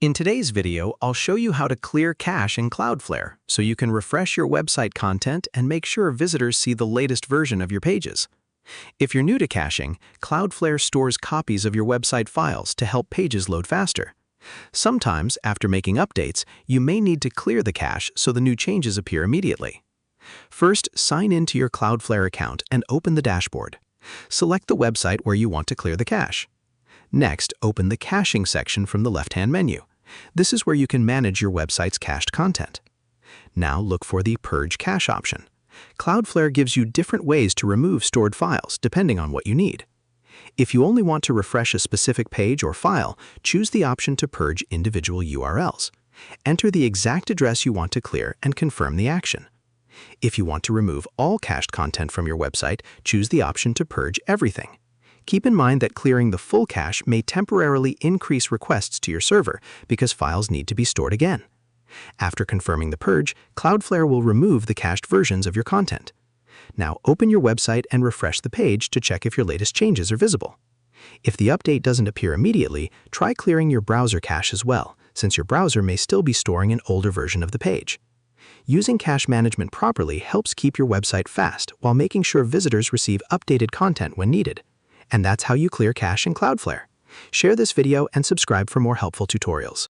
In today's video, I'll show you how to clear cache in Cloudflare so you can refresh your website content and make sure visitors see the latest version of your pages. If you're new to caching, Cloudflare stores copies of your website files to help pages load faster. Sometimes, after making updates, you may need to clear the cache so the new changes appear immediately. First, sign in to your Cloudflare account and open the dashboard. Select the website where you want to clear the cache. Next, open the caching section from the left-hand menu. This is where you can manage your website's cached content. Now look for the Purge Cache option. Cloudflare gives you different ways to remove stored files depending on what you need. If you only want to refresh a specific page or file, choose the option to purge individual URLs. Enter the exact address you want to clear and confirm the action. If you want to remove all cached content from your website, choose the option to purge everything. Keep in mind that clearing the full cache may temporarily increase requests to your server because files need to be stored again. After confirming the purge, Cloudflare will remove the cached versions of your content. Now open your website and refresh the page to check if your latest changes are visible. If the update doesn't appear immediately, try clearing your browser cache as well, since your browser may still be storing an older version of the page. Using cache management properly helps keep your website fast while making sure visitors receive updated content when needed. And that's how you clear cache in Cloudflare. Share this video and subscribe for more helpful tutorials.